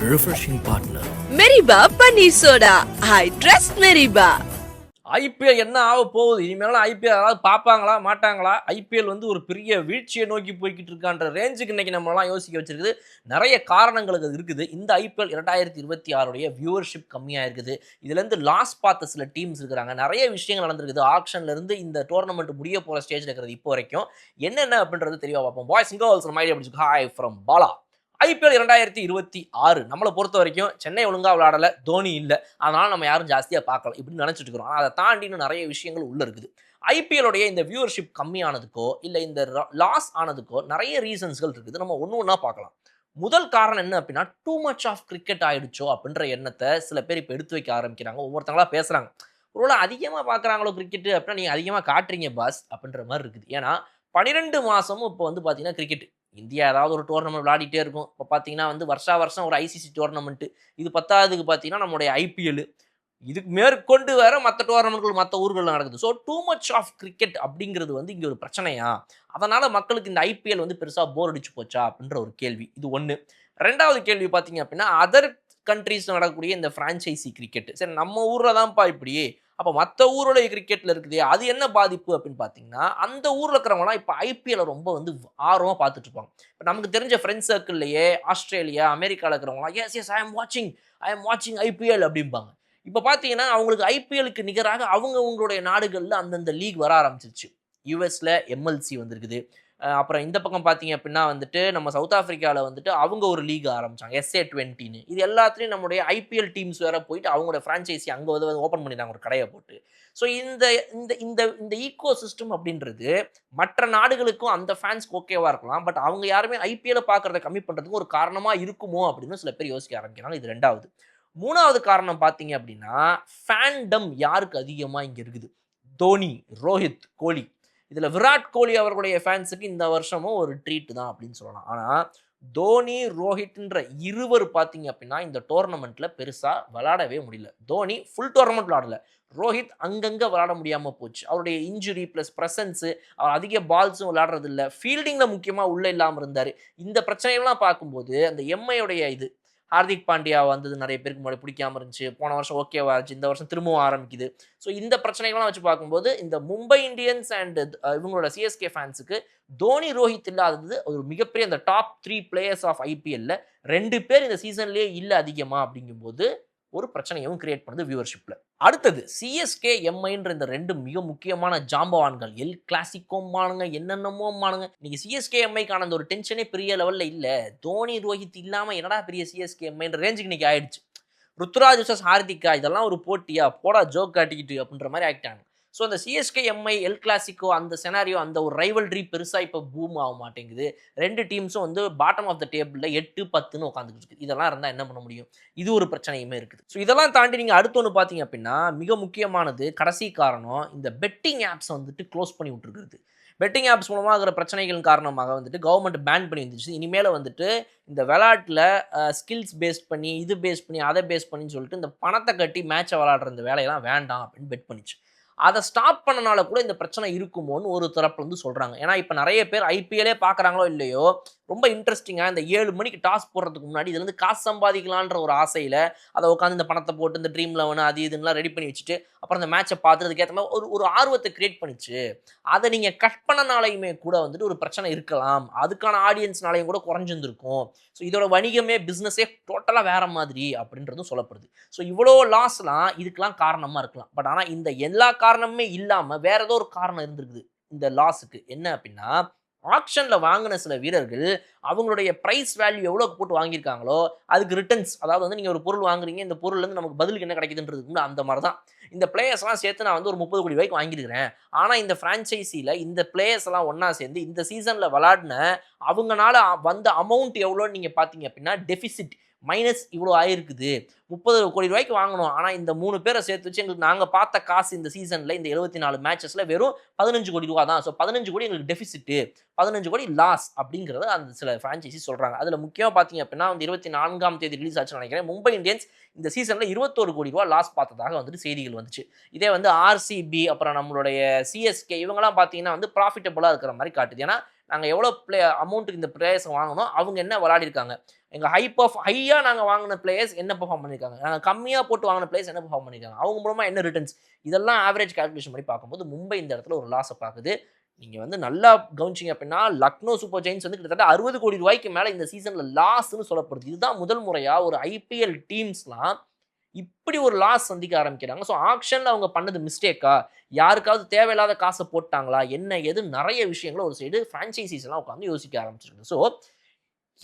refreshing partner. Meriba Paneer Soda. I trust Meriba. IPL என்ன ஆக போகுது? இனிமேலாம் ஐபிஎல் யாராவது பார்ப்பாங்களா மாட்டாங்களா? ஐபிஎல் வந்து ஒரு பெரிய வீழ்ச்சியை நோக்கி போய்கிட்டு இருக்கான்ற ரேஞ்சுக்கு இன்னைக்கு நம்மளாம் யோசிக்க வச்சிருக்குது. நிறைய காரணங்களுக்கு அது இருக்குது. இந்த ஐபிஎல் 2026 வியூவர்ஷிப் கம்மியாக இருக்குது. இதுலேருந்து லாஸ் பார்த்த சில டீம்ஸ் இருக்கிறாங்க. நிறைய விஷயங்கள் நடந்திருக்குது. ஆக்ஷன்லேருந்து இந்த டோர்னமெண்ட் முடிய போகிற ஸ்டேஜில் இருக்கிறது இப்போ வரைக்கும் என்னென்ன அப்படின்றது தெளிவாக பார்ப்போம். பாய்ஸ் அண்ட் கேர்ள்ஸ் நம்ம ஐடியா பிடிச்சி ஹாய் ஃப்ரம் பாலா. ஐபிஎல் 2026 நம்மளை பொறுத்த வரைக்கும் சென்னை ஒழுங்காக விளையாடலை, தோனி இல்லை, அதனால் நம்ம யாரும் ஜாஸ்தியாக பார்க்கலாம் இப்படின்னு நினச்சிட்டு இருக்கிறோம். ஆனால் அதை தாண்டின்னு நிறைய விஷயங்கள் உள்ளே இருக்குது. ஐபிஎல்லுடைய இந்த வியூவர்ஷிப் கம்மியானதுக்கோ இல்லை இந்த லாஸ் ஆனதுக்கோ நிறைய ரீசன்ஸ்கள் இருக்குது. நம்ம ஒன்று ஒன்றா பார்க்கலாம். முதல் காரணம் என்ன அப்படின்னா, டூ மச் ஆஃப் கிரிக்கெட் ஆகிடுச்சோ அப்படின்ற எண்ணத்தை சில பேர் இப்போ எடுத்து வைக்க ஆரம்பிக்கிறாங்க. ஒவ்வொருத்தங்களா பேசுகிறாங்க, ஒருவேளை அதிகமாக பார்க்குறாங்களோ கிரிக்கெட்டு அப்படின்னா நீங்கள் அதிகமாக காட்டுறீங்க பாஸ் அப்படின்ற மாதிரி இருக்குது. ஏன்னா 12 மாதமும் இப்போ வந்து பார்த்தீங்கன்னா கிரிக்கெட் இந்தியா ஏதாவது ஒரு டோர்னமெண்ட் விளையாடிட்டே இருக்கும். இப்போ பார்த்தீங்கன்னா வந்து வருஷம் ஒரு ஐசிசி டோர்னமெண்ட்டு, இது பத்தாவதுக்கு பார்த்தீங்கன்னா நம்மளுடைய ஐபிஎல், இதுக்கு மேற்கொண்டு வேற மற்ற டோர்னமெண்ட்கள் மற்ற ஊர்களில் நடக்குது. So too much of cricket அப்படிங்கிறது வந்து இங்கே ஒரு பிரச்சனையா? அதனால் மக்களுக்கு இந்த ஐபிஎல் வந்து பெருசாக போர் அடிச்சு போச்சா அப்படின்ற ஒரு கேள்வி இது ஒன்று. ரெண்டாவது கேள்வி பார்த்தீங்க அப்படின்னா, அதர் கண்ட்ரீஸ் நடக்கக்கூடிய இந்த ஃப்ரான்ச்சைசி கிரிக்கெட், சரி நம்ம ஊரில் தான்ப்பா இப்படி, அப்போ மற்ற ஊருடைய கிரிக்கெட்டில் இருக்குது அது என்ன பாதிப்பு அப்படின்னு பார்த்தீங்கன்னா, அந்த ஊரில் இருக்கிறவங்களாம் இப்போ ஐபிஎல்லை ரொம்ப வந்து ஆர்வமாக பார்த்துட்டு இருப்பாங்க. இப்போ நமக்கு தெரிஞ்ச ஃப்ரெண்ட்ஸ் சர்க்கிள்லையே ஆஸ்திரேலியா அமெரிக்காவில் இருக்கிறவங்களாம் எஸ் ஐ எம் வாட்சிங் ஐபிஎல் அப்படிம்பாங்க. இப்போ பார்த்தீங்கன்னா அவங்களுக்கு ஐபிஎலுக்கு நிகராக அவங்களுடைய நாடுகளில் அந்தந்த லீக் வர ஆரம்பிச்சிருச்சு. யூஎஸில் எம்எல்சி வந்திருக்குது. அப்புறம் இந்த பக்கம் பார்த்தீங்க அப்படின்னா வந்துட்டு நம்ம சவுத் ஆஃப்ரிக்காவில் வந்துட்டு அவங்க ஒரு லீக் ஆரம்பித்தாங்க SA20. இது எல்லாத்துலேயும் நம்முடைய ஐபிஎல் டீம்ஸ் வேறு போயிட்டு அவங்களோட ஃப்ரான்ச்சைசி அங்கே வந்து ஓப்பன் பண்ணிட்டாங்க ஒரு கடையை போட்டு. ஸோ இந்த இந்த இந்த இந்த ஈக்கோ சிஸ்டம் அப்படின்றது மற்ற நாடுகளுக்கும் அந்த ஃபேன்ஸ்க்கு ஓகேவாக இருக்கலாம். பட் அவங்க யாருமே ஐபிஎல்லை பார்க்குறத கம்மி பண்ணுறதுக்கு ஒரு காரணமாக இருக்குமோ அப்படின்னு சில பேர் யோசிக்க ஆரம்பிக்கிறாங்க. இது ரெண்டாவது. மூணாவது காரணம் பார்த்தீங்க அப்படின்னா, ஃபேண்டம் யாருக்கு அதிகமாக இங்கே இருக்குது? தோனி, ரோஹித், கோலி. இதில் விராட் கோலி அவர்களுடைய ஃபேன்ஸுக்கு இந்த வருஷமும் ஒரு ட்ரீட் தான் அப்படின்னு சொல்லலாம். ஆனால் தோனி, ரோஹித்ன்ற இருவர் பார்த்தீங்க அப்படின்னா இந்த டோர்னமெண்ட்டில் பெருசாக விளாடவே முடியல. தோனி ஃபுல் டோர்னமெண்ட் விளாடல, ரோஹித் அங்கங்கே விளாட முடியாமல் போச்சு. அவருடைய இன்ஜுரி ப்ளஸ் ப்ரெசன்ஸு, அவர் அதிக பால்ஸும் விளாடுறது இல்லை, ஃபீல்டிங்கில் முக்கியமாக உள்ளே இல்லாமல் இருந்தார். இந்த பிரச்சனைகள்லாம் பார்க்கும்போது அந்த எம்ஐயோடைய இது ஹார்திக் பாண்டியா வந்தது நிறைய பேருக்கு முன்னாடி பிடிக்காம இருந்துச்சு. போன வருஷம் ஓகேவா இருந்துச்சு, இந்த வருஷம் திரும்பவும் ஆரம்பிக்குது. ஸோ இந்த பிரச்சனைகள்லாம் வச்சு பார்க்கும்போது இந்த மும்பை இந்தியன்ஸ் அண்ட் இவங்களோட சிஎஸ்கே ஃபேன்ஸுக்கு தோனி, ரோஹித் இல்லாதது ஒரு மிகப்பெரிய அந்த டாப் 3 பிளேயர்ஸ் ஆஃப் ஐபிஎல்ல 2 பேர் இந்த சீசன்லேயே இல்லை அதிகமாக அப்படிங்கும்போது ஒரு பிரச்சனையும் கிரியேட் பண்ணுது வியூவர்ஷிப்ல. அடுத்தது சிஎஸ்கே எம்ஐன்ற இந்த 2 மிக முக்கியமான ஜாம்பவான்கள் எல் கிளாசிக்கோமானுங்க, என்னென்னமோ மானுங்க. இன்னைக்கு சிஎஸ்கே எம்ஐக்கான அந்த ஒரு டென்ஷனே பெரிய லெவல்ல இல்ல. தோனி, ரோஹித் இல்லாம என்னடா பெரிய சிஎஸ்கே எம்ஐன்ற ரேஞ்சுக்கு இன்னைக்கு ஆயிடுச்சு. ருத்ராஜ் வர்சஸ் ஹார்திகா, இதெல்லாம் ஒரு போட்டியா, போடா ஜோக் காட்டிக்கிட்டு அப்படின்ற மாதிரி ஆகிட்டாங்க. ஸோ அந்த சிஎஸ்கே எம்ஐ எல் கிளாசிக்கோ அந்த செனாரியோ, அந்த ஒரு ரைவல்ரி பெருசாக இப்போ பூம் ஆக மாட்டேங்குது. 2 டீம்ஸும் வந்து பாட்டம் ஆஃப் த டேபிளில் 8-10ன்னு உட்காந்துக்கிட்டு இருக்குது. இதெல்லாம் இருந்தால் என்ன பண்ண முடியும்? இது ஒரு பிரச்சனையுமே இருக்குது. ஸோ இதெல்லாம் தாண்டி நீங்கள் அடுத்து ஒன்று பார்த்தீங்க அப்படின்னா, மிக முக்கியமானது கடைசி காரணம், இந்த பெட்டிங் ஆப்ஸ் வந்துட்டு க்ளோஸ் பண்ணி விட்டுருக்குது. பெட்டிங் ஆப்ஸ் மூலமாக இருக்கிற பிரச்சனைகள் காரணமாக வந்துட்டு கவர்மெண்ட் பேன் பண்ணி வந்துச்சு. இனிமேல் வந்துட்டு இந்த விளையாட்டில் ஸ்கில்ஸ் பேஸ் பண்ணி, இது பேஸ் பண்ணி, அதை பேஸ் பண்ணின்னு சொல்லிட்டு இந்த பணத்தை கட்டி மேட்சை விளையாடுற இந்த வேலையெல்லாம் வேண்டாம் அப்படின்னு பெட் பண்ணிச்சு. அதை ஸ்டாப் பண்ணனால கூட இந்த பிரச்சனை இருக்குமோன்னு ஒரு தரப்புல இருந்து சொல்கிறாங்க. ஏன்னா இப்போ நிறைய பேர் ஐபிஎல்லே பார்க்குறாங்களோ இல்லையோ, ரொம்ப இன்ட்ரெஸ்டிங்காக இந்த 7 மணிக்கு டாஸ் போடுறதுக்கு முன்னாடி இதுலேருந்து காசு சம்பாதிக்கலான்ற ஒரு ஆசையில் அதை உட்காந்து இந்த பணத்தை போட்டு இந்த ட்ரீம் 11 அது இதுன்னெலாம் ரெடி பண்ணி வச்சுட்டு அப்புறம் இந்த மேட்சை பார்த்துட்டு அதுக்கேற்ற மாதிரி ஒரு ஆர்வத்தை கிரியேட் பண்ணிச்சு. அதை நீங்கள் கட் பண்ணனாலையுமே கூட வந்துட்டு ஒரு பிரச்சனை இருக்கலாம். அதுக்கான ஆடியன்ஸ்னாலையும் கூட குறைஞ்சிருந்துருக்கும். ஸோ இதோட வணிகமே பிஸ்னஸே டோட்டலாக வேற மாதிரி அப்படின்றதும் சொல்லப்படுது. ஸோ இவ்வளோ லாஸ்லாம் இதுக்கெல்லாம் காரணமாக இருக்கலாம். பட் ஆனால் இந்த எல்லா காரணமுமே இல்லாமல் வேற ஏதோ ஒரு காரணம் இருந்திருக்குது இந்த லாஸுக்கு. என்ன அப்படின்னா, ஆக்ஷனில் வாங்கின சில வீரர்கள் அவங்களுடைய ப்ரைஸ் வேல்யூ எவ்வளோ போட்டு வாங்கியிருக்காங்களோ அதுக்கு ரிட்டர்ன்ஸ், அதாவது வந்து நீங்கள் ஒரு பொருள் வாங்குறீங்க, இந்த பொருள்லேருந்து நமக்கு பதிலுக்கு என்ன கிடைக்குதுன்றது அந்த மாதிரி தான் இந்த பிளேயர்ஸ்லாம் சேர்த்து நான் வந்து ஒரு 30 கோடி ரூபாய்க்கு வாங்கியிருக்கிறேன். ஆனால் இந்த ஃப்ரான்ச்சைசியில் இந்த பிளேயர்ஸ் எல்லாம் ஒன்றா சேர்ந்து இந்த சீசனில் விளாடின அவங்களால வந்த அமௌண்ட் எவ்வளோன்னு நீங்கள் பார்த்தீங்க அப்படின்னா டெஃபிசிட் மைனஸ் இவ்வளோ ஆயிருக்குது. 30 கோடி ரூபாய்க்கு வாங்கணும். ஆனால் இந்த 3 பேரை சேர்த்து வச்சு எங்களுக்கு நாங்கள் பார்த்த காசு இந்த சீசனில் இந்த 74 மேட்சஸில் வெறும் 15 கோடி ரூபா தான். ஸோ 15 கோடி எங்களுக்கு டெஃபிசிட்டு, 15 கோடி லாஸ் அப்படிங்கிறத அந்த சில ஃப்ரான்ச்சைசி சொல்கிறாங்க. அதில் முக்கியமாக பார்த்தீங்க அப்படின்னா வந்து 24ஆம் தேதி ரிலீஸ் ஆச்சுன்னு நினைக்கிறேன். மும்பை இந்தியன்ஸ் இந்த சீசனில் 21 கோடி ரூபா லாஸ் பார்த்ததாக வந்துட்டு செய்திகள் வந்துச்சு. இதே வந்து ஆர்சிபி அப்புறம் நம்மளுடைய சிஎஸ்கே இவங்கெல்லாம் பார்த்தீங்கன்னா வந்து ப்ராஃபிட்டபுளாக இருக்கிற மாதிரி காட்டுது. ஏன்னா நாங்கள் எவ்வளோ அமௌண்ட்டுக்கு இந்த பிளேயர்ஸ் வாங்கணும், அவங்க என்ன விளையாடிருக்காங்க, எங்கள் ஹையாக நாங்கள் வாங்கின பிளேயர்ஸ் என்ன பெர்ஃபார்ம் பண்ணியிருக்காங்க, நாங்கள் கம்மியாக போட்டு வாங்கின பிளேயர்ஸ் என்ன பெர்ஃபார்ம் பண்ணியிருக்காங்க, அவங்க மூலமாக என்ன ரிட்டர்ன்ஸ், இதெல்லாம் ஆவரேஜ் கால்குலேஷன் பண்ணி பார்க்கும்போது மும்பை இந்த இடத்துல ஒரு லாஸை பார்க்குது. நீங்கள் வந்து நல்லா கவனிச்சிங்க அப்படின்னா லக்னோ சூப்பர் ஜெயின்ஸ் வந்து கிட்டத்தட்ட 60 கோடி ரூபாய்க்கு மேலே இந்த சீசனில் லாஸ்ன்னு சொல்லப்படுது. இதுதான் முதல் முறையாக ஒரு ஐபிஎல் டீம்ஸ்லாம் இப்படி ஒரு லாஸ் சந்திக்க ஆரம்பிக்கிறாங்க. ஸோ ஆக்ஷனில் அவங்க பண்ணது மிஸ்டேக்கா, யாருக்காவது தேவையில்லாத காசை போட்டாங்களா, என்ன ஏது நிறைய விஷயங்களை ஒரு சைடு ஃப்ரான்ச்சைசிஸ் எல்லாம் உட்காந்து யோசிக்க ஆரம்பிச்சிருக்கு. ஸோ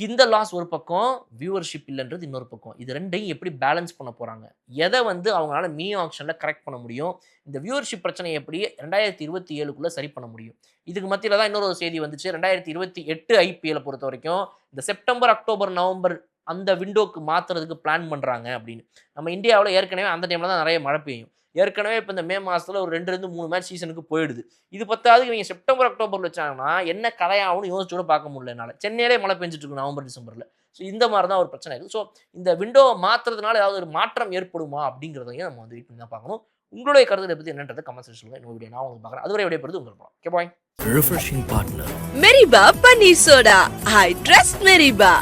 இந்த லாஸ் ஒரு பக்கம், வியூவர்ஷிப் இல்லைன்றது இன்னொரு பக்கம். இது ரெண்டையும் எப்படி பேலன்ஸ் பண்ண போகிறாங்க, எதை வந்து அவங்களால மினி ஆக்ஷனில் கரெக்ட் பண்ண முடியும், இந்த வியூவர்ஷிப் பிரச்சனையை எப்படி 2027க்குள்ளே சரி பண்ண முடியும். இதுக்கு மத்தியில் தான் இன்னொரு செய்தி வந்துச்சு. 2028 ஐபிஎல்லை பொறுத்த வரைக்கும் இந்த செப்டம்பர், அக்டோபர், நவம்பர் அந்த விண்டோக்கு மாற்றுறதுக்கு பிளான் பண்ணுறாங்க அப்படின்னு. நம்ம இந்தியாவில் ஏற்கனவே அந்த டைமில் தான் நிறைய மழை பெய்யும். ஏற்கனவே இப்போ இந்த மே மாதத்தில் ஒரு 2-3 மேட்ச் சீசனுக்கு போயிடுது. இது பத்தாவதுக்கு இவங்க செப்டம்பர், அக்டோபரில் வச்சாங்கன்னா என்ன கதையாகும்னு யோசிச்சு கூட பார்க்க முடியல என்னால். சென்னையிலே மழை பெஞ்சிட்டு இருக்கு நவம்பர், டிசம்பரில். ஸோ இந்த மாதிரி தான் ஒரு பிரச்சனை இருக்குது. ஸோ இந்த விண்டோவை மாற்றுறதுனால ஏதாவது ஒரு மாற்றம் ஏற்படுமா அப்படிங்கிறதையும் நம்ம வந்து வெயிட் பண்ணி தான் பார்க்கணும். உங்களுடைய கருத்தை பற்றி என்னன்றதை கமெண்ட் செக்ஷன் சொல்லுங்கள். இன்னொரு வீடியோ நான் உங்களுக்கு பார்க்குறேன். அதுவரை விடைபெறுது உங்கள் படம். Okay bye. Meriba Paneer Soda. I trust Meriba.